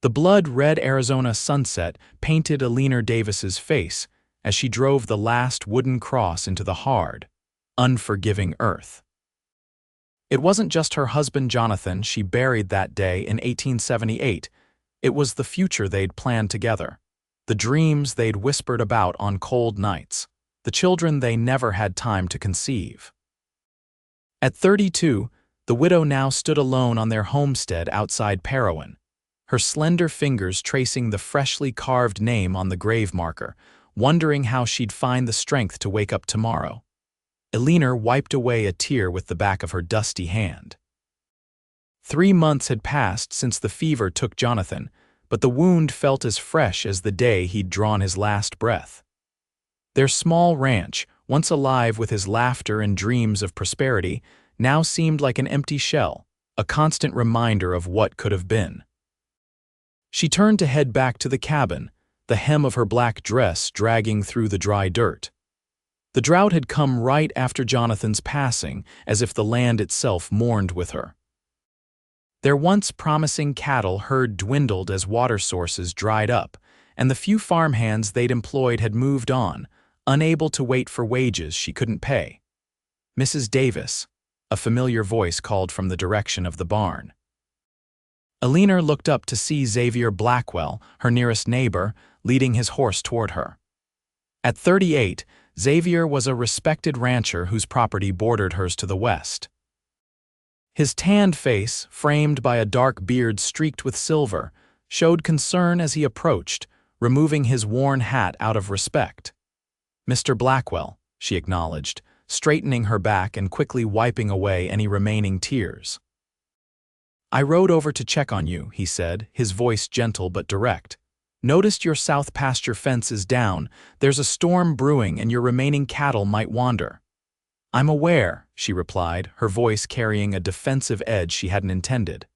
The blood-red Arizona sunset painted Eleanor Davis's face as she drove the last wooden cross into the hard, unforgiving earth. It wasn't just her husband Jonathan she buried that day in 1878. It was the future they'd planned together, the dreams they'd whispered about on cold nights, the children they never had time to conceive. At 32, the widow now stood alone on their homestead outside Parowan, her slender fingers tracing the freshly carved name on the grave marker, wondering how she'd find the strength to wake up tomorrow. Eleanor wiped away a tear with the back of her dusty hand. 3 months had passed since the fever took Jonathan, but the wound felt as fresh as the day he'd drawn his last breath. Their small ranch, once alive with his laughter and dreams of prosperity, now seemed like an empty shell, a constant reminder of what could have been. She turned to head back to the cabin, the hem of her black dress dragging through the dry dirt. The drought had come right after Jonathan's passing, as if the land itself mourned with her. Their once promising cattle herd dwindled as water sources dried up, and the few farmhands they'd employed had moved on, unable to wait for wages she couldn't pay. "Mrs. Davis," a familiar voice called from the direction of the barn. Eleanor looked up to see Xavier Blackwell, her nearest neighbor, leading his horse toward her. At 38, Xavier was a respected rancher whose property bordered hers to the west. His tanned face, framed by a dark beard streaked with silver, showed concern as he approached, removing his worn hat out of respect. "Mr. Blackwell," she acknowledged, straightening her back and quickly wiping away any remaining tears. "I rode over to check on you," he said, his voice gentle but direct. "Noticed your south pasture fence is down. There's a storm brewing and your remaining cattle might wander." "I'm aware," she replied, her voice carrying a defensive edge she hadn't intended.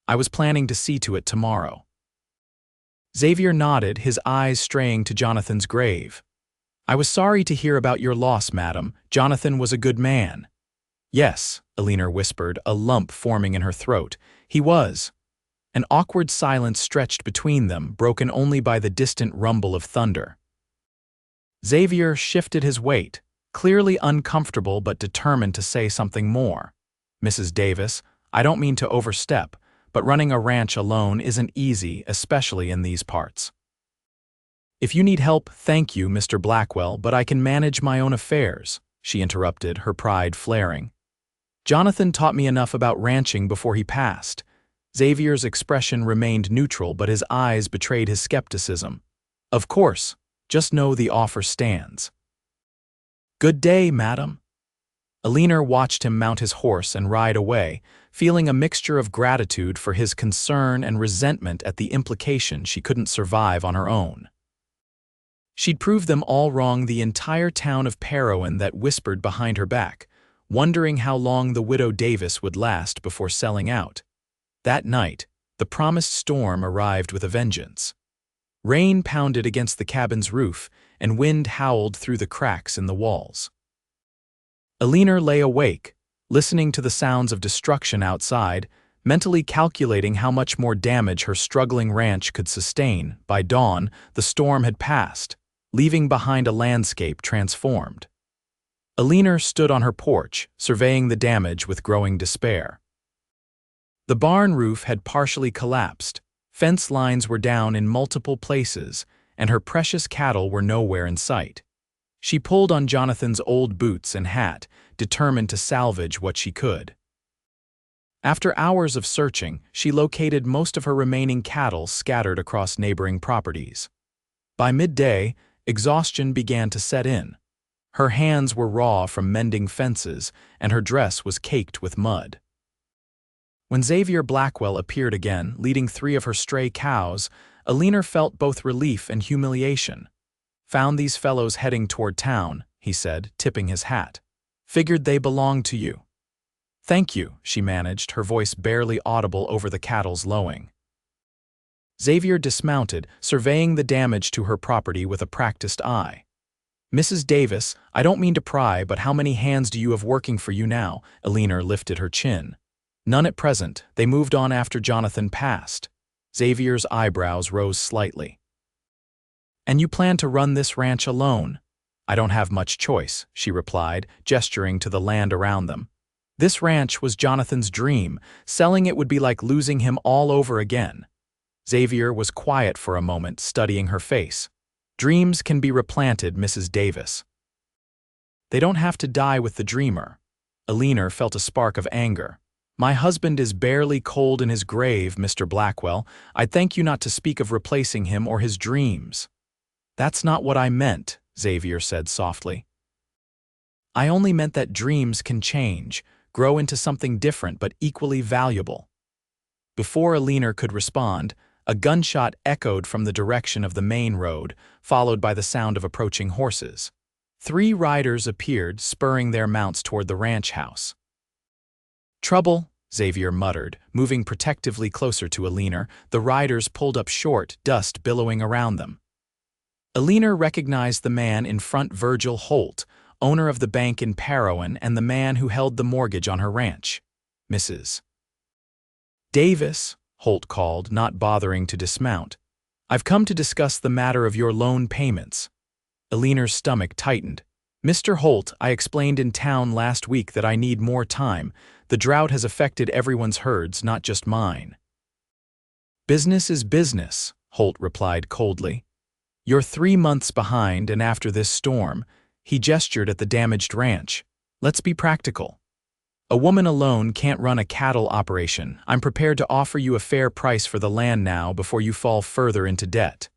"I was planning to see to it tomorrow." Xavier nodded, his eyes straying to Jonathan's grave. "I was sorry to hear about your loss, madam. Jonathan was a good man." "Yes," Eleanor whispered, a lump forming in her throat. "He was." An awkward silence stretched between them, broken only by the distant rumble of thunder. Xavier shifted his weight, clearly uncomfortable but determined to say something more. "Mrs. Davis, I don't mean to overstep, but running a ranch alone isn't easy, especially in these parts." "If you need help, thank you, Mr. Blackwell, but I can manage my own affairs," she interrupted, her pride flaring. "Jonathan taught me enough about ranching before he passed." Xavier's expression remained neutral, but his eyes betrayed his skepticism. "Of course, just know the offer stands." "Good day, madam." Eleanor watched him mount his horse and ride away, feeling a mixture of gratitude for his concern and resentment at the implication she couldn't survive on her own. She'd proved them all wrong, the entire town of Parowan that whispered behind her back, wondering how long the widow Davis would last before selling out. That night, the promised storm arrived with a vengeance. Rain pounded against the cabin's roof, and wind howled through the cracks in the walls. Eleanor lay awake, listening to the sounds of destruction outside, mentally calculating how much more damage her struggling ranch could sustain. By dawn, the storm had passed, leaving behind a landscape transformed. Eleanor stood on her porch, surveying the damage with growing despair. The barn roof had partially collapsed, fence lines were down in multiple places, and her precious cattle were nowhere in sight. She pulled on Jonathan's old boots and hat, determined to salvage what she could. After hours of searching, she located most of her remaining cattle scattered across neighboring properties. By midday, exhaustion began to set in. Her hands were raw from mending fences, and her dress was caked with mud. When Xavier Blackwell appeared again, leading 3 of her stray cows, Eleanor felt both relief and humiliation. "Found these fellows heading toward town," he said, tipping his hat. "Figured they belonged to you." "Thank you," she managed, her voice barely audible over the cattle's lowing. Xavier dismounted, surveying the damage to her property with a practiced eye. "Mrs. Davis, I don't mean to pry, but how many hands do you have working for you now?" Eleanor lifted her chin. "None at present. They moved on after Jonathan passed." Xavier's eyebrows rose slightly. And you plan to run this ranch alone? I don't have much choice, she replied, gesturing to the land around them. This ranch was Jonathan's dream. Selling it would be like losing him all over again. Xavier was quiet for a moment, studying her face. Dreams can be replanted, Mrs. Davis. They don't have to die with the dreamer. Eleanor felt a spark of anger. My husband is barely cold in his grave, Mr. Blackwell. I'd thank you not to speak of replacing him or his dreams. That's not what I meant, Xavier said softly. I only meant that dreams can change, grow into something different but equally valuable. Before Eleanor could respond, a gunshot echoed from the direction of the main road, followed by the sound of approaching horses. 3 riders appeared, spurring their mounts toward the ranch house. Trouble, Xavier muttered, moving protectively closer to Eleanor. The riders pulled up short, dust billowing around them. Eleanor recognized the man in front, Virgil Holt, owner of the bank in Parowan and the man who held the mortgage on her ranch. Mrs. Davis, Holt called, not bothering to dismount. I've come to discuss the matter of your loan payments. Eleanor's stomach tightened. Mr. Holt, I explained in town last week that I need more time. The drought has affected everyone's herds, not just mine. Business is business, Holt replied coldly. You're 3 months behind, and after this storm, he gestured at the damaged ranch. Let's be practical. A woman alone can't run a cattle operation. I'm prepared to offer you a fair price for the land now before you fall further into debt.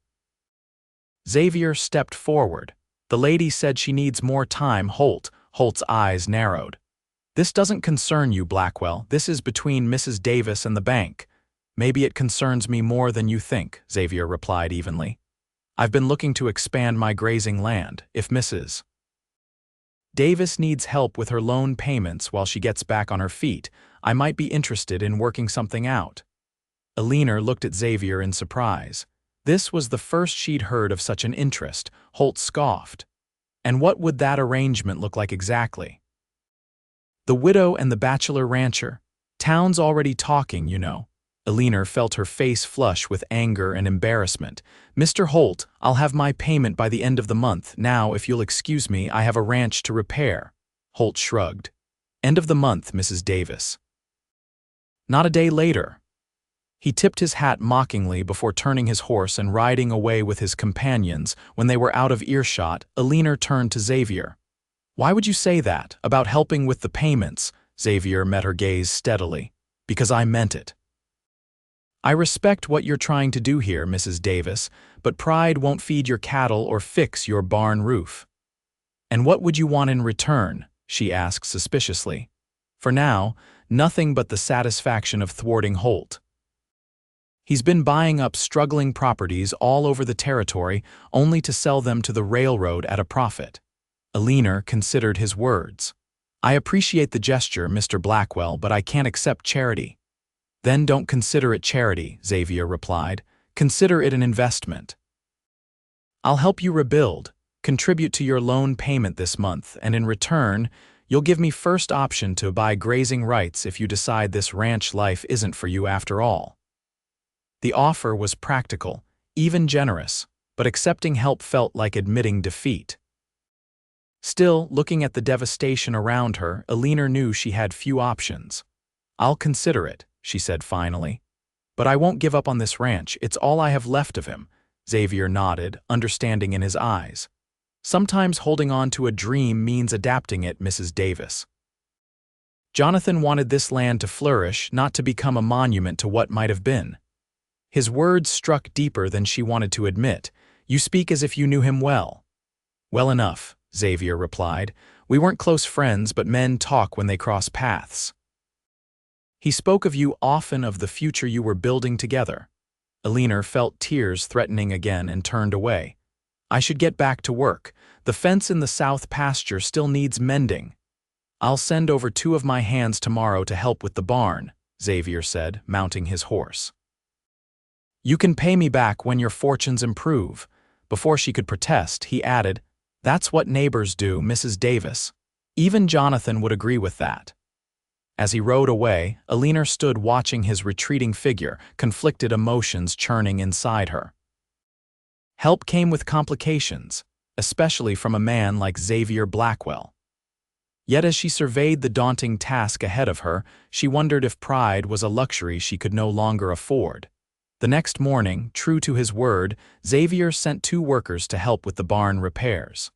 Xavier stepped forward. The lady said she needs more time, Holt's eyes narrowed. This doesn't concern you, Blackwell. This is between Mrs. Davis and the bank. Maybe it concerns me more than you think, Xavier replied evenly. I've been looking to expand my grazing land. If Mrs. Davis needs help with her loan payments while she gets back on her feet, I might be interested in working something out. Eleanor looked at Xavier in surprise. This was the first she'd heard of such an interest. Holt scoffed. And what would that arrangement look like exactly? The widow and the bachelor rancher. Town's already talking, you know. Eleanor felt her face flush with anger and embarrassment. Mr. Holt, I'll have my payment by the end of the month. Now, if you'll excuse me, I have a ranch to repair. Holt shrugged. End of the month, Mrs. Davis. Not a day later. He tipped his hat mockingly before turning his horse and riding away with his companions. When they were out of earshot, Eleanor turned to Xavier. Why would you say that, about helping with the payments? Xavier met her gaze steadily. Because I meant it. I respect what you're trying to do here, Mrs. Davis, but pride won't feed your cattle or fix your barn roof. And what would you want in return? She asked suspiciously. For now, nothing but the satisfaction of thwarting Holt. He's been buying up struggling properties all over the territory only to sell them to the railroad at a profit. Eleanor considered his words. I appreciate the gesture, Mr. Blackwell, but I can't accept charity. Then don't consider it charity, Xavier replied. Consider it an investment. I'll help you rebuild, contribute to your loan payment this month, and in return, you'll give me first option to buy grazing rights if you decide this ranch life isn't for you after all. The offer was practical, even generous, but accepting help felt like admitting defeat. Still, looking at the devastation around her, Eleanor knew she had few options. I'll consider it, she said finally. But I won't give up on this ranch. It's all I have left of him. Xavier nodded, understanding in his eyes. Sometimes holding on to a dream means adapting it, Mrs. Davis. Jonathan wanted this land to flourish, not to become a monument to what might have been. His words struck deeper than she wanted to admit. You speak as if you knew him well. Well enough, Xavier replied. We weren't close friends, but men talk when they cross paths. He spoke of you often, of the future you were building together. Eleanor felt tears threatening again and turned away. I should get back to work. The fence in the south pasture still needs mending. I'll send over 2 of my hands tomorrow to help with the barn, Xavier said, mounting his horse. You can pay me back when your fortunes improve. Before she could protest, he added, That's what neighbors do, Mrs. Davis. Even Jonathan would agree with that. As he rode away, Eleanor stood watching his retreating figure, conflicted emotions churning inside her. Help came with complications, especially from a man like Xavier Blackwell. Yet as she surveyed the daunting task ahead of her, she wondered if pride was a luxury she could no longer afford. The next morning, true to his word, Xavier sent 2 workers to help with the barn repairs.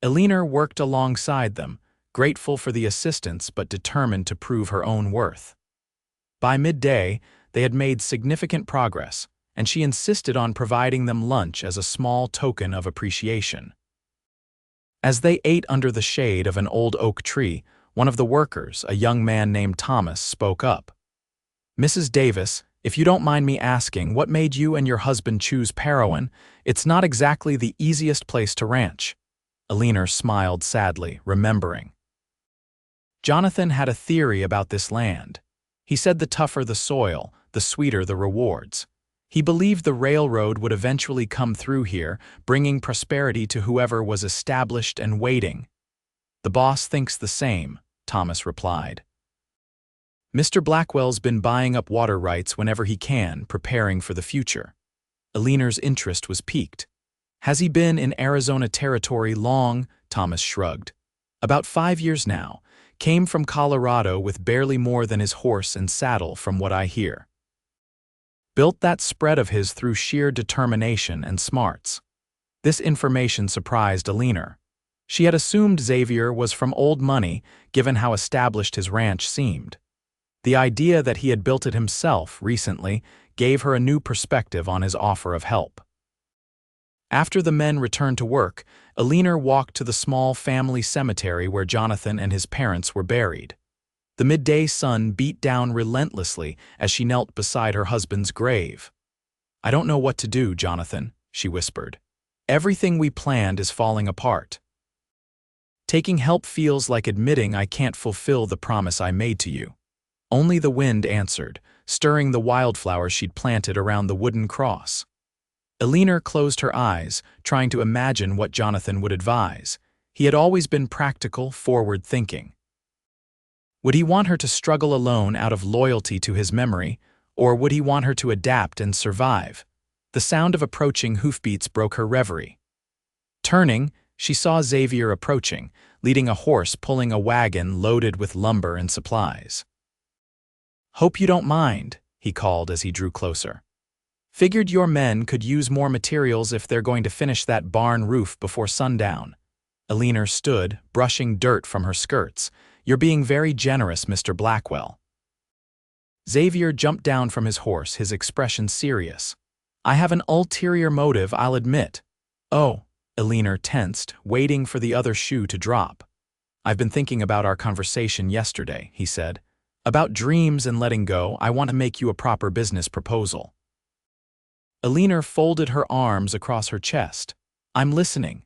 Eleanor worked alongside them, grateful for the assistance but determined to prove her own worth. By midday, they had made significant progress, and she insisted on providing them lunch as a small token of appreciation. As they ate under the shade of an old oak tree, one of the workers, a young man named Thomas, spoke up. "Mrs. Davis, if you don't mind me asking, what made you and your husband choose Parowan? It's not exactly the easiest place to ranch." Eleanor smiled sadly, remembering. Jonathan had a theory about this land. He said the tougher the soil, the sweeter the rewards. He believed the railroad would eventually come through here, bringing prosperity to whoever was established and waiting. "The boss thinks the same," Thomas replied. "Mr. Blackwell's been buying up water rights whenever he can, preparing for the future." Eleanor's interest was piqued. "Has he been in Arizona territory long?" Thomas shrugged. "About 5 years now. Came from Colorado with barely more than his horse and saddle, from what I hear. Built that spread of his through sheer determination and smarts." This information surprised Eleanor. She had assumed Xavier was from old money, given how established his ranch seemed. The idea that he had built it himself recently gave her a new perspective on his offer of help. After the men returned to work, Eleanor walked to the small family cemetery where Jonathan and his parents were buried. The midday sun beat down relentlessly as she knelt beside her husband's grave. "I don't know what to do, Jonathan," she whispered. "Everything we planned is falling apart. Taking help feels like admitting I can't fulfill the promise I made to you." Only the wind answered, stirring the wildflowers she'd planted around the wooden cross. Eleanor closed her eyes, trying to imagine what Jonathan would advise. He had always been practical, forward-thinking. Would he want her to struggle alone out of loyalty to his memory, or would he want her to adapt and survive? The sound of approaching hoofbeats broke her reverie. Turning, she saw Xavier approaching, leading a horse pulling a wagon loaded with lumber and supplies. "Hope you don't mind," he called as he drew closer. "Figured your men could use more materials if they're going to finish that barn roof before sundown." Eleanor stood, brushing dirt from her skirts. "You're being very generous, Mr. Blackwell." Xavier jumped down from his horse, his expression serious. "I have an ulterior motive, I'll admit." "Oh," Eleanor tensed, waiting for the other shoe to drop. "I've been thinking about our conversation yesterday," he said. "About dreams and letting go, I want to make you a proper business proposal." Eleanor folded her arms across her chest. "I'm listening."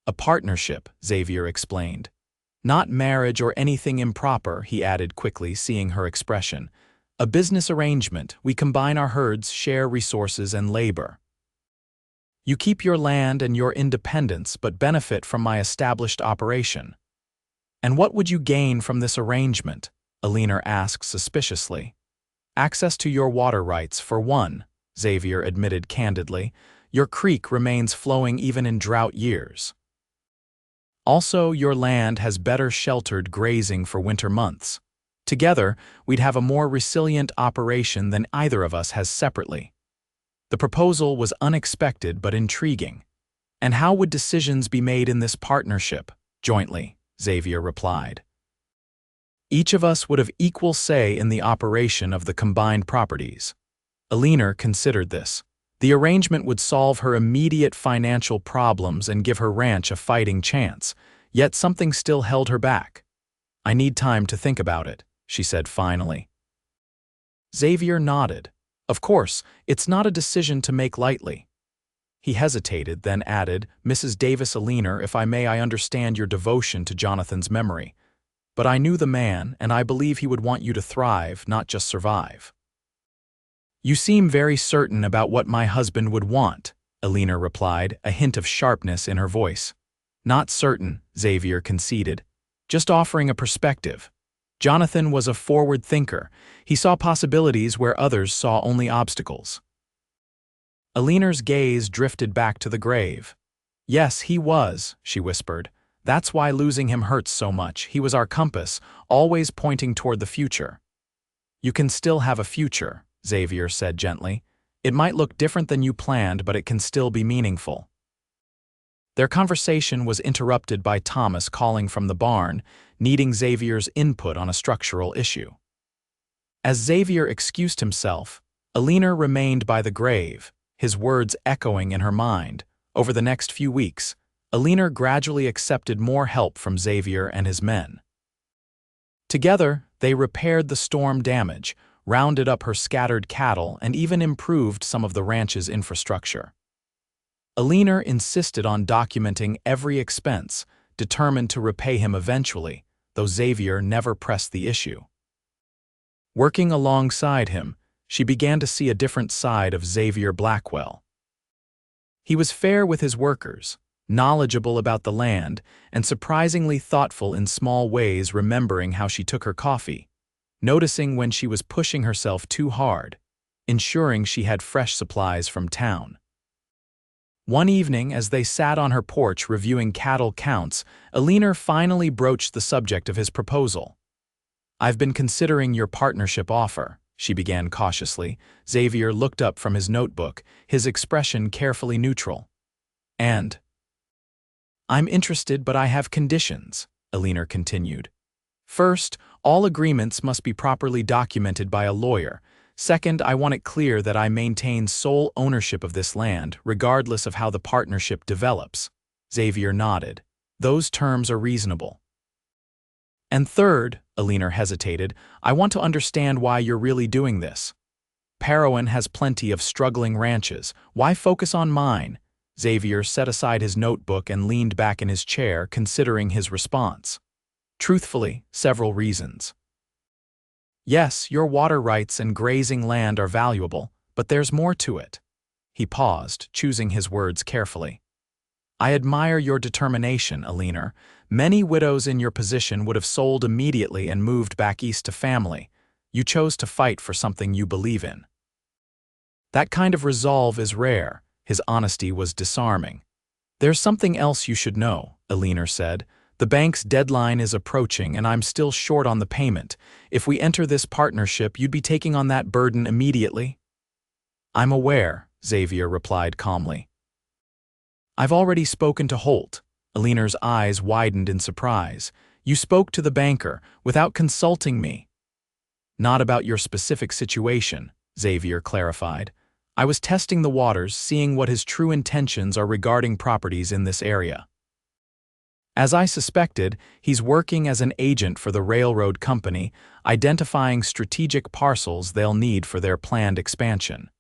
"A partnership," Xavier explained. "Not marriage or anything improper," he added quickly, seeing her expression. "A business arrangement. We combine our herds, share resources and labor. You keep your land and your independence, but benefit from my established operation." "And what would you gain from this arrangement?" Eleanor asked suspiciously. "Access to your water rights, for one," Xavier admitted candidly. "Your creek remains flowing even in drought years. Also, your land has better sheltered grazing for winter months. Together, we'd have a more resilient operation than either of us has separately." The proposal was unexpected but intriguing. "And how would decisions be made in this partnership?" "Jointly," Xavier replied. "Each of us would have equal say in the operation of the combined properties." Eleanor considered this. The arrangement would solve her immediate financial problems and give her ranch a fighting chance, yet something still held her back. "I need time to think about it," she said finally. Xavier nodded. "Of course, it's not a decision to make lightly." He hesitated, then added, "Mrs. Davis, Eleanor, if I may, I understand your devotion to Jonathan's memory. But I knew the man, and I believe he would want you to thrive, not just survive." "You seem very certain about what my husband would want," Eleanor replied, a hint of sharpness in her voice. "Not certain," Xavier conceded. "Just offering a perspective. Jonathan was a forward thinker. He saw possibilities where others saw only obstacles. Eleanor's gaze drifted back to the grave. "Yes, he was," she whispered. "That's why losing him hurts so much. He was our compass, always pointing toward the future." "You can still have a future," Xavier said gently. "It might look different than you planned, but it can still be meaningful." Their conversation was interrupted by Thomas calling from the barn, needing Xavier's input on a structural issue. As Xavier excused himself, Eleanor remained by the grave, his words echoing in her mind. Over the next few weeks, Eleanor gradually accepted more help from Xavier and his men. Together, they repaired the storm damage, rounded up her scattered cattle, and even improved some of the ranch's infrastructure. Eleanor insisted on documenting every expense, determined to repay him eventually, though Xavier never pressed the issue. Working alongside him, she began to see a different side of Xavier Blackwell. He was fair with his workers, knowledgeable about the land, and surprisingly thoughtful in small ways, remembering how she took her coffee, noticing when she was pushing herself too hard, ensuring she had fresh supplies from town. One evening, as they sat on her porch reviewing cattle counts, Eleanor finally broached the subject of his proposal. "I've been considering your partnership offer," she began cautiously. Xavier looked up from his notebook, his expression carefully neutral. "And I'm interested, but I have conditions," Eleanor continued. "First, all agreements must be properly documented by a lawyer. Second, I want it clear that I maintain sole ownership of this land, regardless of how the partnership develops." Xavier nodded. "Those terms are reasonable." "And third," Eleanor hesitated, "I want to understand why you're really doing this. Parowan has plenty of struggling ranches. Why focus on mine?" Xavier set aside his notebook and leaned back in his chair, considering his response. "Truthfully, several reasons. Yes, your water rights and grazing land are valuable, but there's more to it." He paused, choosing his words carefully. "I admire your determination, Eleanor. Many widows in your position would have sold immediately and moved back east to family. You chose to fight for something you believe in." "That kind of resolve is rare." His honesty was disarming. "There's something else you should know," Eleanor said. "The bank's deadline is approaching, and I'm still short on the payment. If we enter this partnership, you'd be taking on that burden immediately." "I'm aware," Xavier replied calmly. "I've already spoken to Holt." Eleanor's eyes widened in surprise. "You spoke to the banker, without consulting me." "Not about your specific situation," Xavier clarified. "I was testing the waters, seeing what his true intentions are regarding properties in this area. As I suspected, he's working as an agent for the railroad company, identifying strategic parcels they'll need for their planned expansion."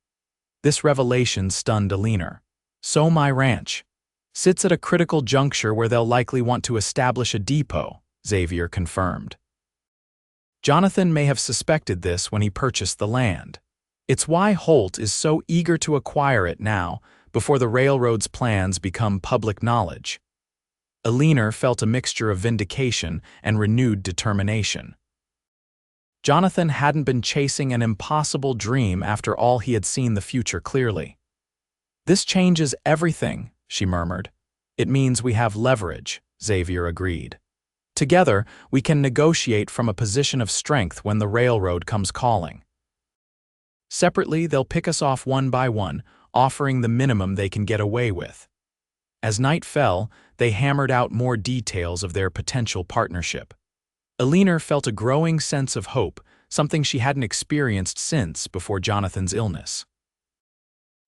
This revelation stunned Eleanor. "So my ranch sits at a critical juncture where they'll likely want to establish a depot," Xavier confirmed. "Jonathan may have suspected this when he purchased the land. It's why Holt is so eager to acquire it now, before the railroad's plans become public knowledge." Eleanor felt a mixture of vindication and renewed determination. Jonathan hadn't been chasing an impossible dream after all. He had seen the future clearly. "This changes everything," she murmured. "It means we have leverage," Xavier agreed. "Together, we can negotiate from a position of strength when the railroad comes calling. Separately, they'll pick us off one by one, offering the minimum they can get away with." As night fell, they hammered out more details of their potential partnership. Eleanor felt a growing sense of hope, something she hadn't experienced since before Jonathan's illness.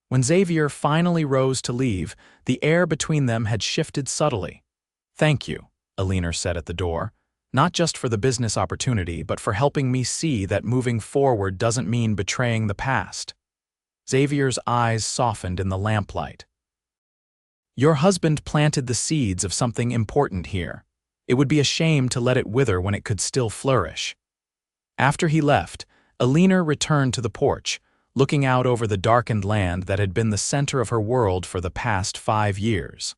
When Xavier finally rose to leave, the air between them had shifted subtly. "Thank you," Eleanor said at the door, "not just for the business opportunity, but for helping me see that moving forward doesn't mean betraying the past." Xavier's eyes softened in the lamplight. "Your husband planted the seeds of something important here. It would be a shame to let it wither when it could still flourish." After he left, Eleanor returned to the porch, looking out over the darkened land that had been the center of her world for the past 5 years.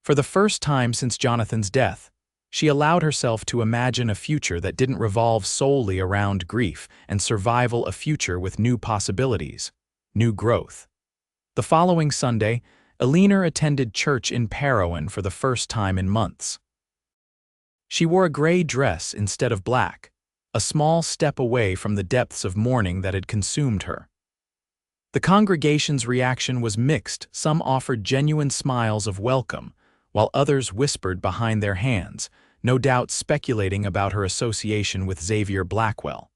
For the first time since Jonathan's death, She allowed herself to imagine a future that didn't revolve solely around grief and survival, a future with new possibilities, new growth. The following Sunday, Eleanor attended church in Parowan for the first time in months. She wore a gray dress instead of black, a small step away from the depths of mourning that had consumed her. The congregation's reaction was mixed. Some offered genuine smiles of welcome, while others whispered behind their hands, no doubt speculating about her association with Xavier Blackwell.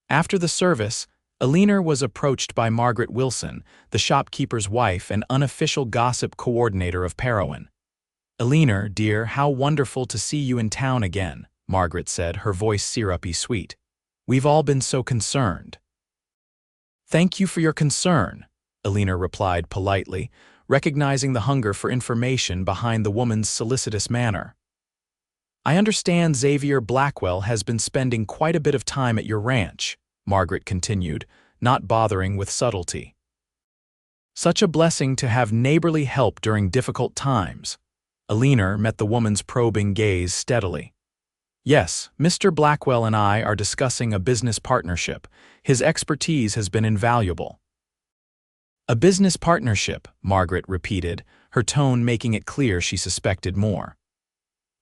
After the service, Eleanor was approached by Margaret Wilson, the shopkeeper's wife and unofficial gossip coordinator of Parowan. "Eleanor, dear, how wonderful to see you in town again," Margaret said, her voice syrupy sweet. "We've all been so concerned." "Thank you for your concern," Eleanor replied politely, recognizing the hunger for information behind the woman's solicitous manner. "I understand Xavier Blackwell has been spending quite a bit of time at your ranch," Margaret continued, not bothering with subtlety. "Such a blessing to have neighborly help during difficult times." Eleanor met the woman's probing gaze steadily. "Yes, Mr. Blackwell and I are discussing a business partnership. His expertise has been invaluable." "A business partnership," Margaret repeated, her tone making it clear she suspected more.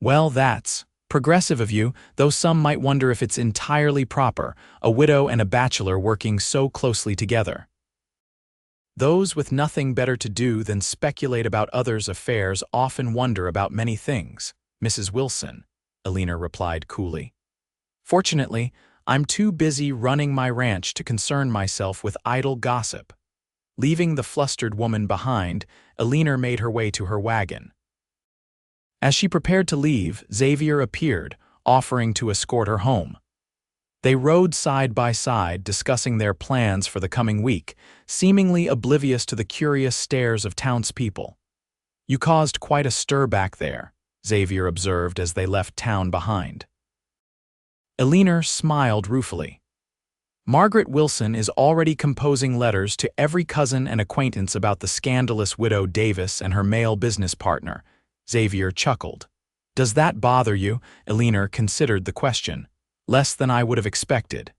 "Well, that's progressive of you, though some might wonder if it's entirely proper, a widow and a bachelor working so closely together." "Those with nothing better to do than speculate about others' affairs often wonder about many things, Mrs. Wilson," Eleanor replied coolly. "Fortunately, I'm too busy running my ranch to concern myself with idle gossip." Leaving the flustered woman behind, Eleanor made her way to her wagon. As she prepared to leave, Xavier appeared, offering to escort her home. They rode side by side, discussing their plans for the coming week, seemingly oblivious to the curious stares of townspeople. "You caused quite a stir back there," Xavier observed as they left town behind. Eleanor smiled ruefully. "Margaret Wilson is already composing letters to every cousin and acquaintance about the scandalous widow Davis and her male business partner," Xavier chuckled. "Does that bother you?" Eleanor considered the question. "Less than I would have expected.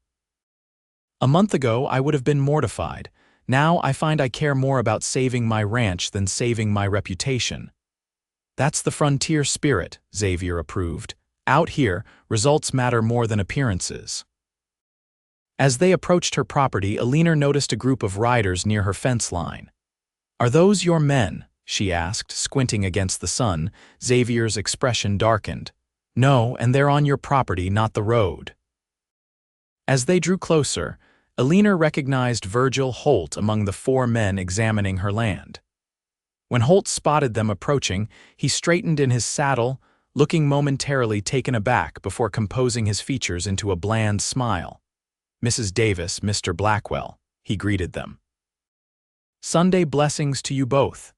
A month ago I would have been mortified. Now I find I care more about saving my ranch than saving my reputation." "That's the frontier spirit," Xavier approved. "Out here, results matter more than appearances." As they approached her property, Eleanor noticed a group of riders near her fence line. "Are those your men?" she asked, squinting against the sun. Xavier's expression darkened. "No, and they're on your property, not the road." As they drew closer, Eleanor recognized Virgil Holt among the 4 men examining her land. When Holt spotted them approaching, he straightened in his saddle, looking momentarily taken aback before composing his features into a bland smile. "Mrs. Davis, Mr. Blackwell," he greeted them. "Sunday blessings to you both."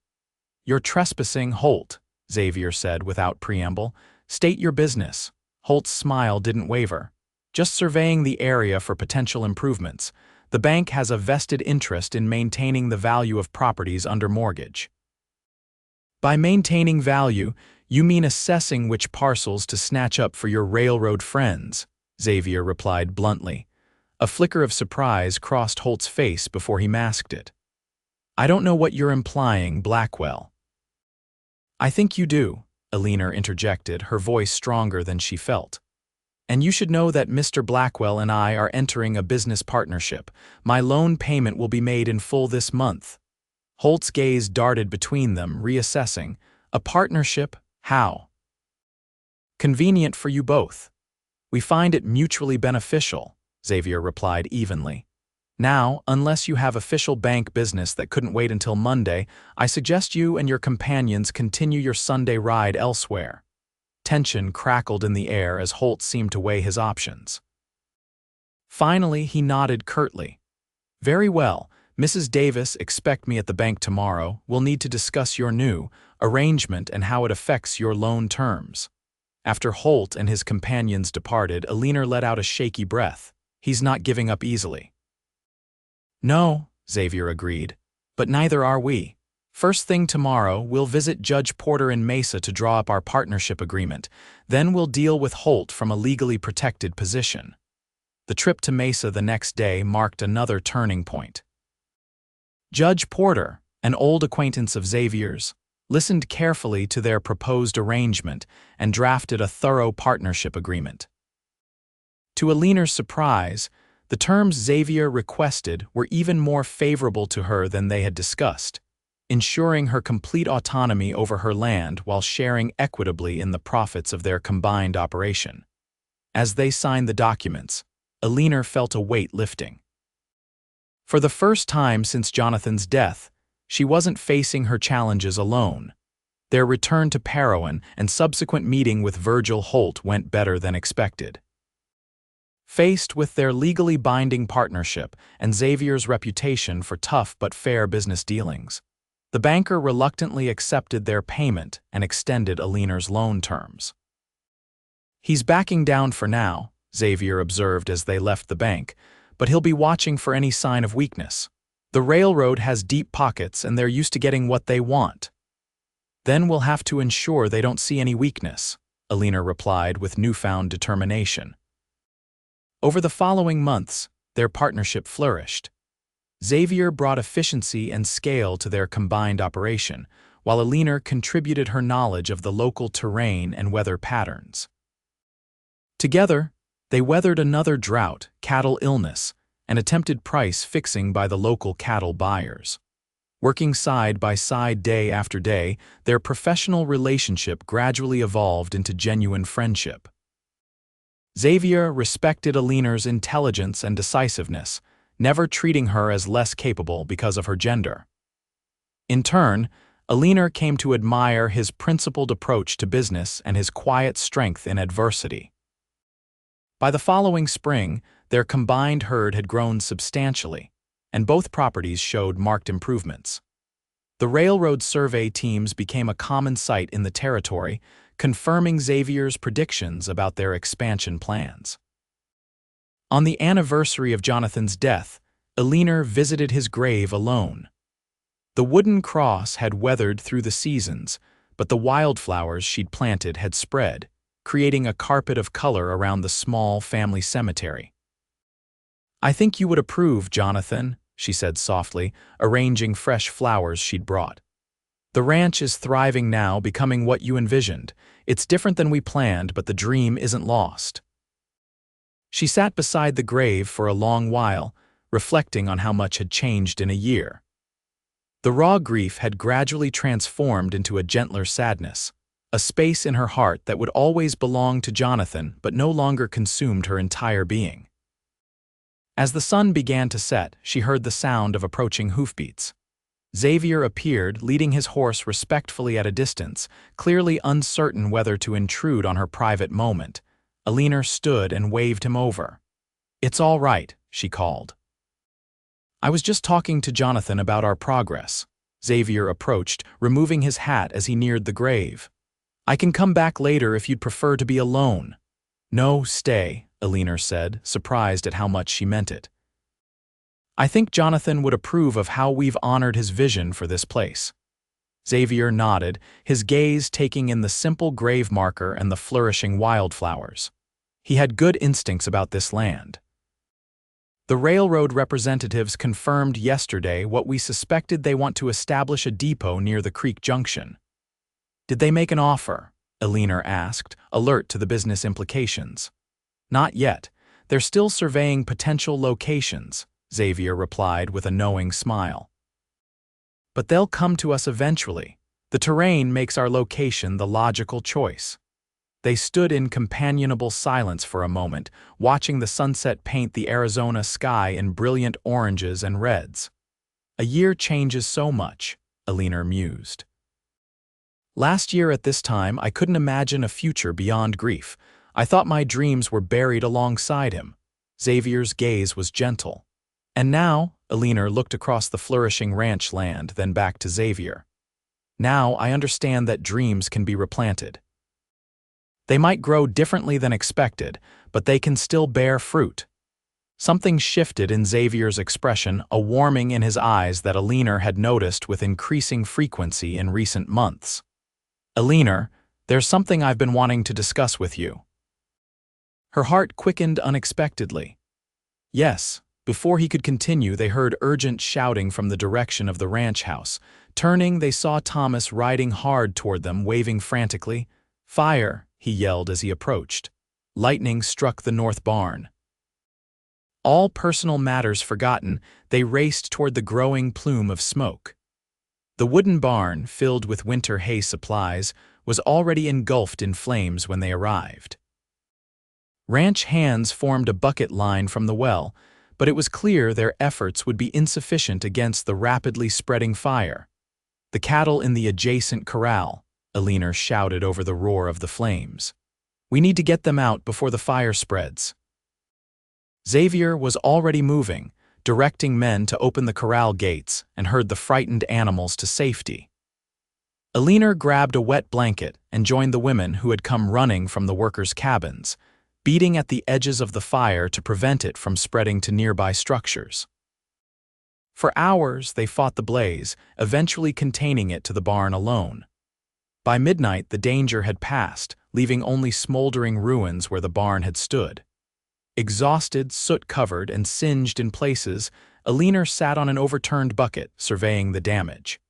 "You're trespassing, Holt," Xavier said without preamble. "State your business." Holt's smile didn't waver. "Just surveying the area for potential improvements. The bank has a vested interest in maintaining the value of properties under mortgage." "By maintaining value, you mean assessing which parcels to snatch up for your railroad friends," Xavier replied bluntly. A flicker of surprise crossed Holt's face before he masked it. "I don't know what you're implying, Blackwell." "I think you do," Eleanor interjected, her voice stronger than she felt. "And you should know that Mr. Blackwell and I are entering a business partnership. My loan payment will be made in full this month." Holt's gaze darted between them, reassessing. "A partnership? How?" "Convenient for you both. We find it mutually beneficial," Xavier replied evenly. "Now, unless you have official bank business that couldn't wait until Monday, I suggest you and your companions continue your Sunday ride elsewhere." Tension crackled in the air as Holt seemed to weigh his options. Finally, he nodded curtly. "Very well, Mrs. Davis, expect me at the bank tomorrow. We'll need to discuss your new arrangement and how it affects your loan terms." After Holt and his companions departed, Eleanor let out a shaky breath. "He's not giving up easily." "No," Xavier agreed, "but neither are we. First thing tomorrow, we'll visit Judge Porter in Mesa to draw up our partnership agreement. Then we'll deal with Holt from a legally protected position. The trip to Mesa the next day marked another turning point. Judge Porter, an old acquaintance of Xavier's, listened carefully to their proposed arrangement and drafted a thorough partnership agreement. To Eleanor's surprise, the terms Xavier requested were even more favorable to her than they had discussed, ensuring her complete autonomy over her land while sharing equitably in the profits of their combined operation. As they signed the documents, Eleanor felt a weight lifting. For the first time since Jonathan's death, she wasn't facing her challenges alone. Their return to Parowan and subsequent meeting with Virgil Holt went better than expected. Faced with their legally binding partnership and Xavier's reputation for tough but fair business dealings, the banker reluctantly accepted their payment and extended Eleanor's loan terms. "He's backing down for now," Xavier observed as they left the bank, "but he'll be watching for any sign of weakness. The railroad has deep pockets and they're used to getting what they want." "Then we'll have to ensure they don't see any weakness," Eleanor replied with newfound determination. Over the following months, their partnership flourished. Xavier brought efficiency and scale to their combined operation, while Eleanor contributed her knowledge of the local terrain and weather patterns. Together, they weathered another drought, cattle illness, and attempted price fixing by the local cattle buyers. Working side by side day after day, their professional relationship gradually evolved into genuine friendship. Xavier respected Eleanor's intelligence and decisiveness, never treating her as less capable because of her gender. In turn, Eleanor came to admire his principled approach to business and his quiet strength in adversity. By the following spring, their combined herd had grown substantially, and both properties showed marked improvements. The railroad survey teams became a common sight in the territory, confirming Xavier's predictions about their expansion plans. On the anniversary of Jonathan's death, Eleanor visited his grave alone. The wooden cross had weathered through the seasons, but the wildflowers she'd planted had spread, creating a carpet of color around the small family cemetery. "I think you would approve, Jonathan," she said softly, arranging fresh flowers she'd brought. "The ranch is thriving now, becoming what you envisioned. It's different than we planned, but the dream isn't lost." She sat beside the grave for a long while, reflecting on how much had changed in a year. The raw grief had gradually transformed into a gentler sadness, a space in her heart that would always belong to Jonathan but no longer consumed her entire being. As the sun began to set, she heard the sound of approaching hoofbeats. Xavier appeared, leading his horse respectfully at a distance, clearly uncertain whether to intrude on her private moment. Eleanor stood and waved him over. "It's all right," she called. "I was just talking to Jonathan about our progress." Xavier approached, removing his hat as he neared the grave. "I can come back later if you'd prefer to be alone." "No, stay," Eleanor said, surprised at how much she meant it. "I think Jonathan would approve of how we've honored his vision for this place." Xavier nodded, his gaze taking in the simple grave marker and the flourishing wildflowers. He had good instincts about this land. "The railroad representatives confirmed yesterday what we suspected. They want to establish a depot near the creek junction." "Did they make an offer?" Eleanor asked, alert to the business implications. "Not yet. They're still surveying potential locations," Xavier replied with a knowing smile. "But they'll come to us eventually. The terrain makes our location the logical choice." They stood in companionable silence for a moment, watching the sunset paint the Arizona sky in brilliant oranges and reds. "A year changes so much," Eleanor mused. "Last year at this time, I couldn't imagine a future beyond grief. I thought my dreams were buried alongside him." Xavier's gaze was gentle. "And now," Eleanor looked across the flourishing ranch land, then back to Xavier. "Now I understand that dreams can be replanted. They might grow differently than expected, but they can still bear fruit." Something shifted in Xavier's expression, a warming in his eyes that Eleanor had noticed with increasing frequency in recent months. "Eleanor, there's something I've been wanting to discuss with you." Her heart quickened unexpectedly. "Yes." Before he could continue, they heard urgent shouting from the direction of the ranch house. Turning, they saw Thomas riding hard toward them, waving frantically. "Fire!" he yelled as he approached. Lightning struck the north barn. All personal matters forgotten, they raced toward the growing plume of smoke. The wooden barn, filled with winter hay supplies, was already engulfed in flames when they arrived. Ranch hands formed a bucket line from the well, but it was clear their efforts would be insufficient against the rapidly spreading fire. "The cattle in the adjacent corral," Eleanor shouted over the roar of the flames. "We need to get them out before the fire spreads." Xavier was already moving, directing men to open the corral gates, and herd the frightened animals to safety. Eleanor grabbed a wet blanket and joined the women who had come running from the workers' cabins, beating at the edges of the fire to prevent it from spreading to nearby structures. For hours they fought the blaze, eventually containing it to the barn alone. By midnight the danger had passed, leaving only smoldering ruins where the barn had stood. Exhausted, soot-covered, and singed in places, Eleanor sat on an overturned bucket, surveying the damage.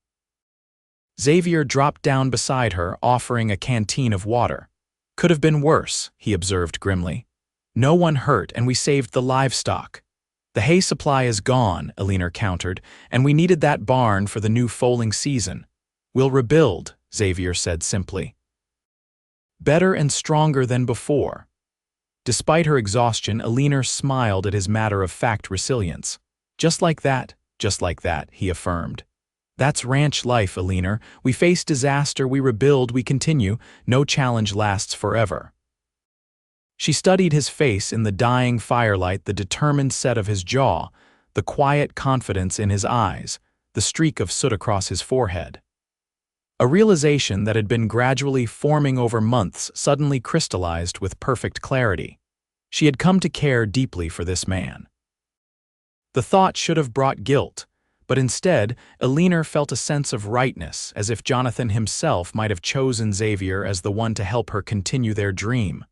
Xavier dropped down beside her, offering a canteen of water. "Could have been worse," he observed grimly. "No one hurt, and we saved the livestock." "The hay supply is gone," Eleanor countered, "and we needed that barn for the new foaling season." "We'll rebuild," Xavier said simply. "Better and stronger than before." Despite her exhaustion, Eleanor smiled at his matter-of-fact resilience. Just like that," he affirmed. "That's ranch life, Eleanor. We face disaster, we rebuild, we continue. No challenge lasts forever." She studied his face in the dying firelight, the determined set of his jaw, the quiet confidence in his eyes, the streak of soot across his forehead. A realization that had been gradually forming over months suddenly crystallized with perfect clarity. She had come to care deeply for this man. The thought should have brought guilt, but instead, Eleanor felt a sense of rightness, as if Jonathan himself might have chosen Xavier as the one to help her continue their dream.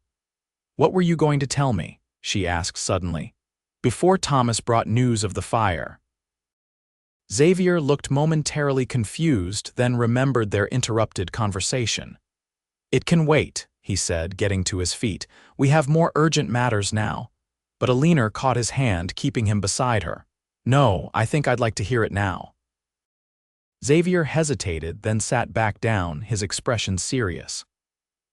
"What were you going to tell me?" she asked suddenly, before Thomas brought news of the fire. Xavier looked momentarily confused, then remembered their interrupted conversation. "It can wait," he said, getting to his feet. "We have more urgent matters now." But Eleanor caught his hand, keeping him beside her. "No, I think I'd like to hear it now." Xavier hesitated, then sat back down, his expression serious.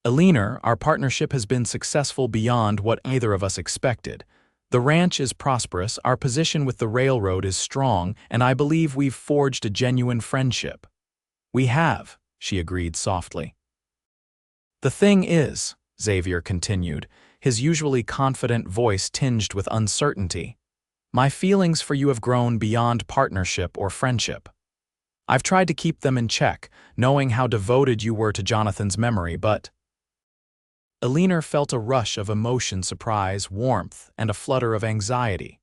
"Eleanor, our partnership has been successful beyond what either of us expected. The ranch is prosperous, our position with the railroad is strong, and I believe we've forged a genuine friendship." "We have," she agreed softly. "The thing is," Xavier continued, his usually confident voice tinged with uncertainty, "my feelings for you have grown beyond partnership or friendship. I've tried to keep them in check, knowing how devoted you were to Jonathan's memory, but—" Eleanor felt a rush of emotion, surprise, warmth, and a flutter of anxiety.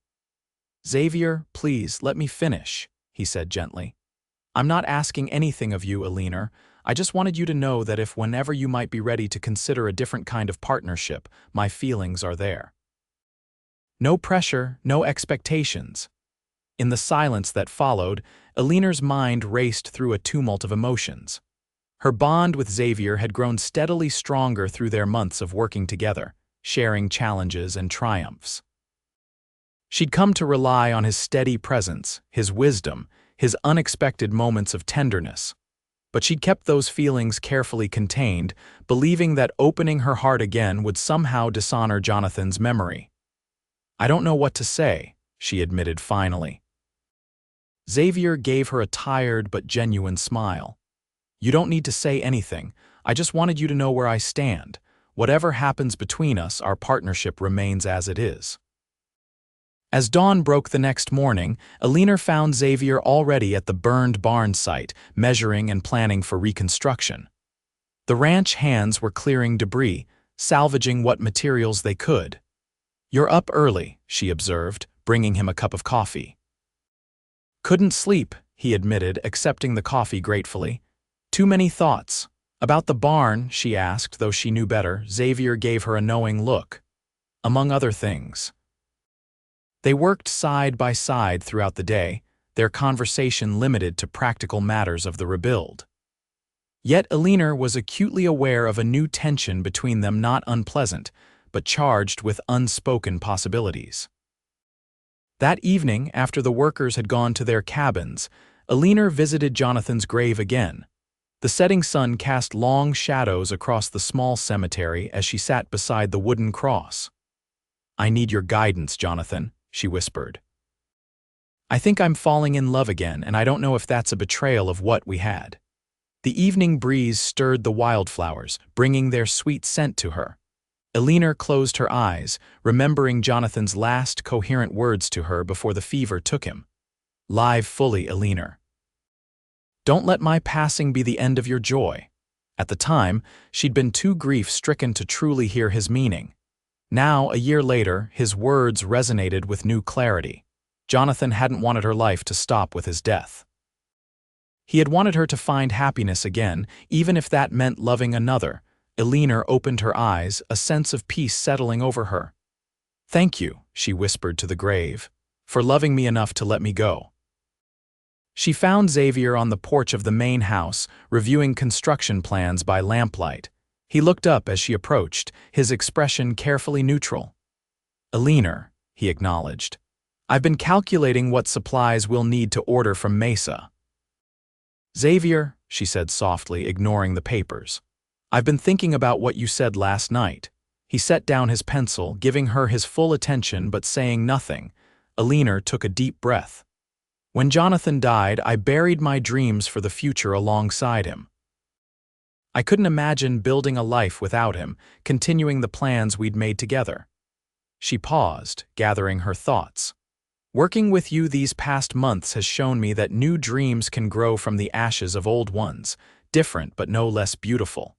"Xavier, please, let me finish," he said gently. "I'm not asking anything of you, Eleanor. I just wanted you to know that if whenever you might be ready to consider a different kind of partnership, my feelings are there. No pressure, no expectations." In the silence that followed, Eleanor's mind raced through a tumult of emotions. Her bond with Xavier had grown steadily stronger through their months of working together, sharing challenges and triumphs. She'd come to rely on his steady presence, his wisdom, his unexpected moments of tenderness. But she'd kept those feelings carefully contained, believing that opening her heart again would somehow dishonor Jonathan's memory. "I don't know what to say," she admitted finally. Xavier gave her a tired but genuine smile. "You don't need to say anything. I just wanted you to know where I stand. Whatever happens between us, our partnership remains as it is." As dawn broke the next morning, Eleanor found Xavier already at the burned barn site, measuring and planning for reconstruction. The ranch hands were clearing debris, salvaging what materials they could. "You're up early," she observed, bringing him a cup of coffee. "Couldn't sleep," he admitted, accepting the coffee gratefully. "Too many thoughts." "About the barn?" she asked, though she knew better. Xavier gave her a knowing look. "Among other things." They worked side by side throughout the day, their conversation limited to practical matters of the rebuild. Yet Eleanor was acutely aware of a new tension between them, not unpleasant, but charged with unspoken possibilities. That evening, after the workers had gone to their cabins, Eleanor visited Jonathan's grave again. The setting sun cast long shadows across the small cemetery as she sat beside the wooden cross. "I need your guidance, Jonathan," she whispered. "I think I'm falling in love again, and I don't know if that's a betrayal of what we had." The evening breeze stirred the wildflowers, bringing their sweet scent to her. Eleanor closed her eyes, remembering Jonathan's last coherent words to her before the fever took him. "Live fully, Eleanor. Don't let my passing be the end of your joy." At the time, she'd been too grief-stricken to truly hear his meaning. Now, a year later, his words resonated with new clarity. Jonathan hadn't wanted her life to stop with his death. He had wanted her to find happiness again, even if that meant loving another. Eleanor opened her eyes, a sense of peace settling over her. "Thank you," she whispered to the grave, "for loving me enough to let me go." She found Xavier on the porch of the main house, reviewing construction plans by lamplight. He looked up as she approached, his expression carefully neutral. "Eleanor," he acknowledged, "I've been calculating what supplies we'll need to order from Mesa." "Xavier," she said softly, ignoring the papers, "I've been thinking about what you said last night." He set down his pencil, giving her his full attention but saying nothing. Eleanor took a deep breath. "When Jonathan died, I buried my dreams for the future alongside him. I couldn't imagine building a life without him, continuing the plans we'd made together." She paused, gathering her thoughts. "Working with you these past months has shown me that new dreams can grow from the ashes of old ones, different but no less beautiful."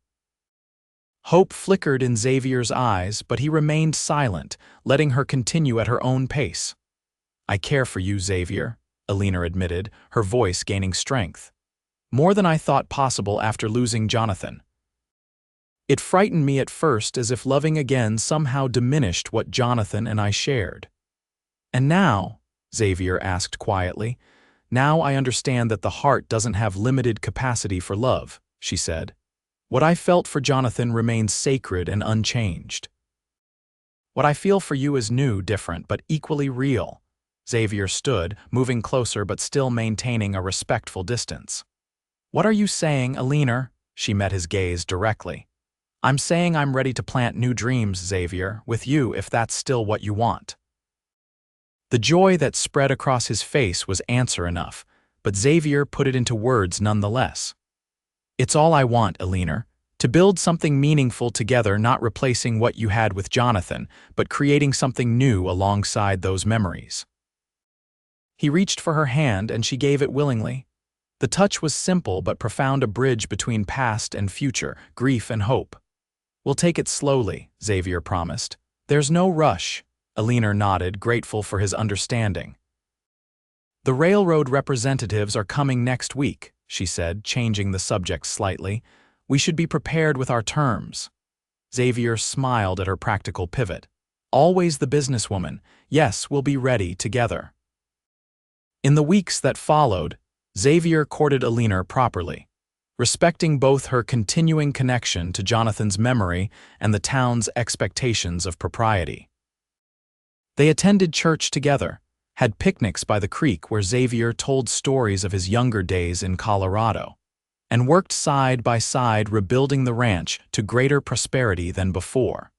Hope flickered in Xavier's eyes, but he remained silent, letting her continue at her own pace. "I care for you, Xavier," Eleanor admitted, her voice gaining strength. "More than I thought possible after losing Jonathan. It frightened me at first, as if loving again somehow diminished what Jonathan and I shared. And now," Xavier asked quietly, "now I understand that the heart doesn't have limited capacity for love," she said. "What I felt for Jonathan remains sacred and unchanged. What I feel for you is new, different, but equally real." Xavier stood, moving closer but still maintaining a respectful distance. "What are you saying, Eleanor?" She met his gaze directly. "I'm saying I'm ready to plant new dreams, Xavier, with you if that's still what you want." The joy that spread across his face was answer enough, but Xavier put it into words nonetheless. "It's all I want, Eleanor. To build something meaningful together, not replacing what you had with Jonathan, but creating something new alongside those memories." He reached for her hand and she gave it willingly. The touch was simple but profound, a bridge between past and future, grief and hope. "We'll take it slowly," Xavier promised. "There's no rush." Eleanor nodded, grateful for his understanding. "The railroad representatives are coming next week," she said, changing the subject slightly. "We should be prepared with our terms." Xavier smiled at her practical pivot. "Always the businesswoman. Yes, we'll be ready together." In the weeks that followed, Xavier courted Eleanor properly, respecting both her continuing connection to Jonathan's memory and the town's expectations of propriety. They attended church together, had picnics by the creek where Xavier told stories of his younger days in Colorado, and worked side by side rebuilding the ranch to greater prosperity than before.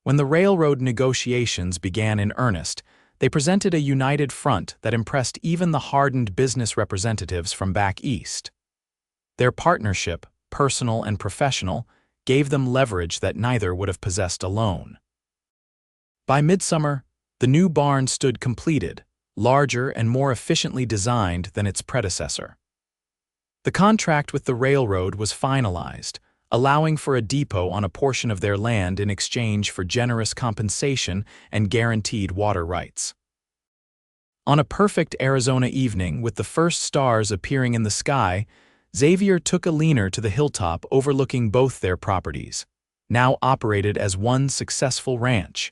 When the railroad negotiations began in earnest, they presented a united front that impressed even the hardened business representatives from back east. Their partnership, personal and professional, gave them leverage that neither would have possessed alone. By midsummer, the new barn stood completed, larger and more efficiently designed than its predecessor. The contract with the railroad was finalized, allowing for a depot on a portion of their land in exchange for generous compensation and guaranteed water rights. On a perfect Arizona evening, with the first stars appearing in the sky, Xavier took Eleanor to the hilltop overlooking both their properties, now operated as one successful ranch.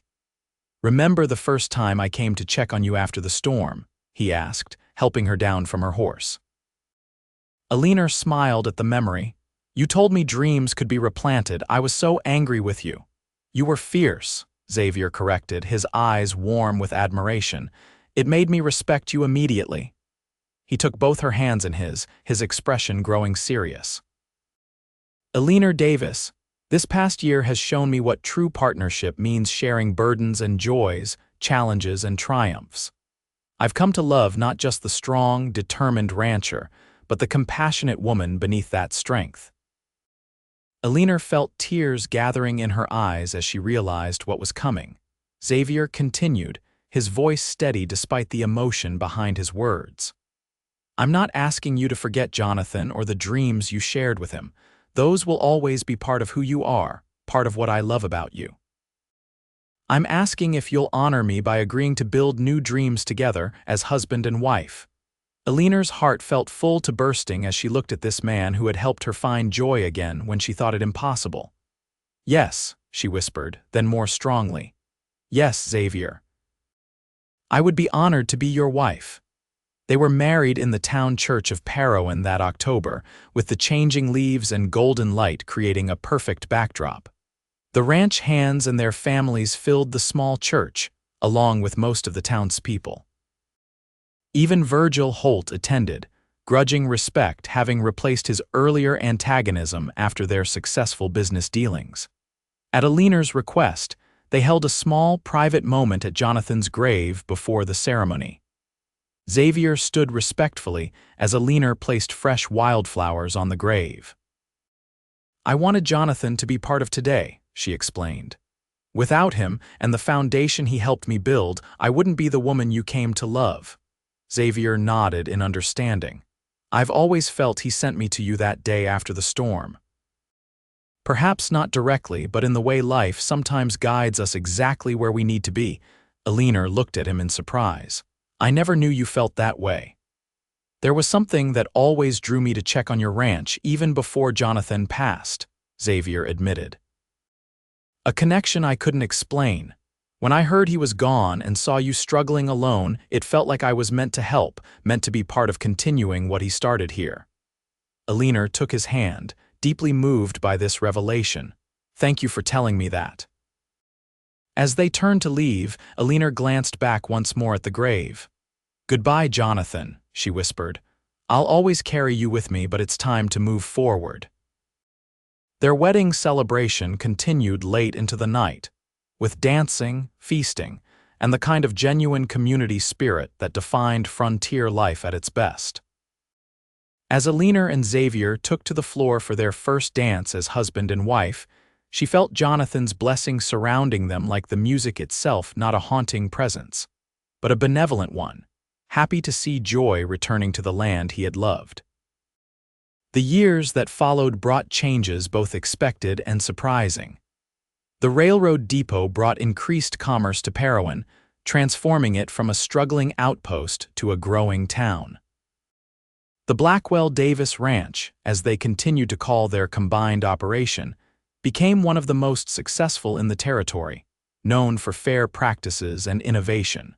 "Remember the first time I came to check on you after the storm?" he asked, helping her down from her horse. Eleanor smiled at the memory. "You told me dreams could be replanted. I was so angry with you." "You were fierce," Xavier corrected, his eyes warm with admiration. "It made me respect you immediately." He took both her hands in his expression growing serious. "Eleanor Davis, this past year has shown me what true partnership means, sharing burdens and joys, challenges and triumphs. I've come to love not just the strong, determined rancher, but the compassionate woman beneath that strength." Eleanor felt tears gathering in her eyes as she realized what was coming. Xavier continued, his voice steady despite the emotion behind his words. "I'm not asking you to forget Jonathan or the dreams you shared with him. Those will always be part of who you are, part of what I love about you. I'm asking if you'll honor me by agreeing to build new dreams together as husband and wife." Eleanor's heart felt full to bursting as she looked at this man who had helped her find joy again when she thought it impossible. "Yes," she whispered, then more strongly. "Yes, Xavier. I would be honored to be your wife." They were married in the town church of Parowan that October, with the changing leaves and golden light creating a perfect backdrop. The ranch hands and their families filled the small church, along with most of the townspeople. Even Virgil Holt attended, grudging respect having replaced his earlier antagonism after their successful business dealings. At Eleanor's request, they held a small private moment at Jonathan's grave before the ceremony. Xavier stood respectfully as Eleanor placed fresh wildflowers on the grave. "I wanted Jonathan to be part of today," she explained. "Without him and the foundation he helped me build, I wouldn't be the woman you came to love." Xavier nodded in understanding. "I've always felt he sent me to you that day after the storm." "Perhaps not directly, but in the way life sometimes guides us exactly where we need to be." Eleanor looked at him in surprise. "I never knew you felt that way." "There was something that always drew me to check on your ranch even before Jonathan passed," Xavier admitted. "A connection I couldn't explain. When I heard he was gone and saw you struggling alone, it felt like I was meant to help, meant to be part of continuing what he started here." Eleanor took his hand, deeply moved by this revelation. "Thank you for telling me that." As they turned to leave, Eleanor glanced back once more at the grave. "Goodbye, Jonathan," she whispered. "I'll always carry you with me, but it's time to move forward." Their wedding celebration continued late into the night, with dancing, feasting, and the kind of genuine community spirit that defined frontier life at its best. As Eleanor and Xavier took to the floor for their first dance as husband and wife, she felt Jonathan's blessing surrounding them like the music itself, not a haunting presence, but a benevolent one, happy to see joy returning to the land he had loved. The years that followed brought changes both expected and surprising. The railroad depot brought increased commerce to Parowan, transforming it from a struggling outpost to a growing town. The Blackwell Davis Ranch, as they continued to call their combined operation, became one of the most successful in the territory, known for fair practices and innovation.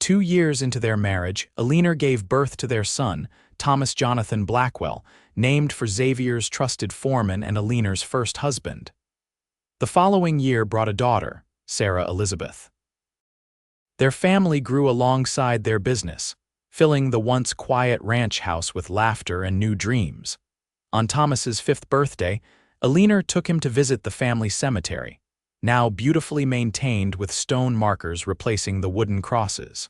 2 years into their marriage, Eleanor gave birth to their son, Thomas Jonathan Blackwell, named for Xavier's trusted foreman and Eleanor's first husband. The following year brought a daughter, Sarah Elizabeth. Their family grew alongside their business, filling the once quiet ranch house with laughter and new dreams. On Thomas's 5th birthday, Eleanor took him to visit the family cemetery, now beautifully maintained with stone markers replacing the wooden crosses.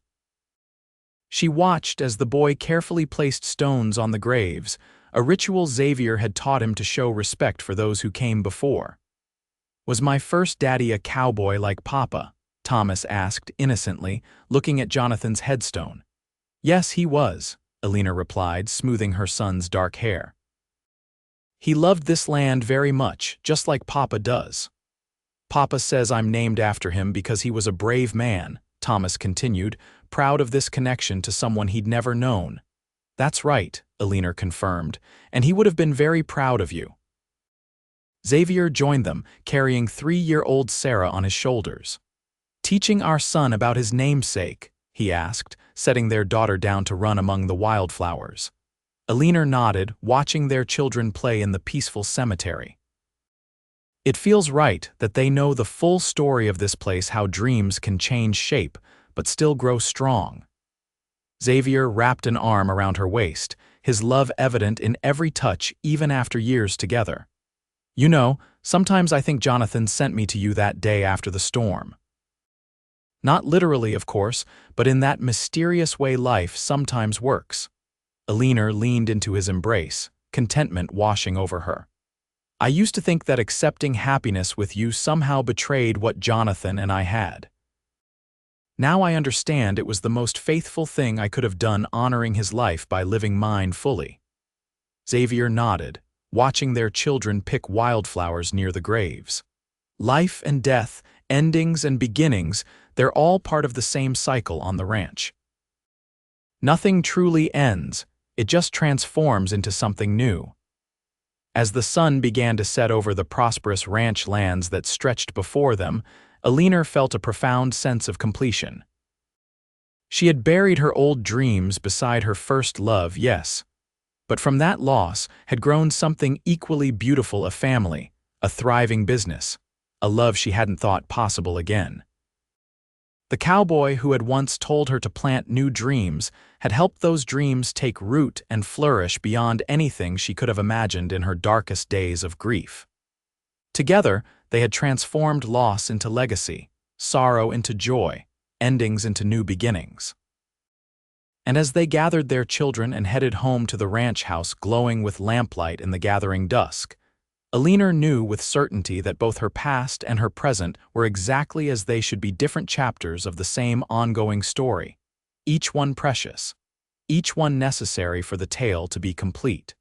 She watched as the boy carefully placed stones on the graves, a ritual Xavier had taught him to show respect for those who came before. "Was my first daddy a cowboy like Papa?" Thomas asked innocently, looking at Jonathan's headstone. "Yes, he was," Eleanor replied, smoothing her son's dark hair. "He loved this land very much, just like Papa does. Papa says I'm named after him because he was a brave man," Thomas continued, proud of this connection to someone he'd never known. "That's right," Eleanor confirmed, "and he would have been very proud of you." Xavier joined them, carrying 3-year-old Sarah on his shoulders. "Teaching our son about his namesake?" he asked, setting their daughter down to run among the wildflowers. Eleanor nodded, watching their children play in the peaceful cemetery. "It feels right that they know the full story of this place, how dreams can change shape, but still grow strong." Xavier wrapped an arm around her waist, his love evident in every touch even after years together. "You know, sometimes I think Jonathan sent me to you that day after the storm." Not literally, of course, but in that mysterious way life sometimes works. Eleanor leaned into his embrace, contentment washing over her. "I used to think that accepting happiness with you somehow betrayed what Jonathan and I had. Now I understand it was the most faithful thing I could have done, honoring his life by living mine fully." Xavier nodded, watching their children pick wildflowers near the graves. Life and death, endings and beginnings, they're all part of the same cycle on the ranch. Nothing truly ends, it just transforms into something new. As the sun began to set over the prosperous ranch lands that stretched before them, Eleanor felt a profound sense of completion. She had buried her old dreams beside her first love, yes, but from that loss had grown something equally beautiful: a family, a thriving business, a love she hadn't thought possible again. The cowboy who had once told her to plant new dreams had helped those dreams take root and flourish beyond anything she could have imagined in her darkest days of grief. Together, they had transformed loss into legacy, sorrow into joy, endings into new beginnings. And as they gathered their children and headed home to the ranch house glowing with lamplight in the gathering dusk, Eleanor knew with certainty that both her past and her present were exactly as they should be, different chapters of the same ongoing story, each one precious, each one necessary for the tale to be complete.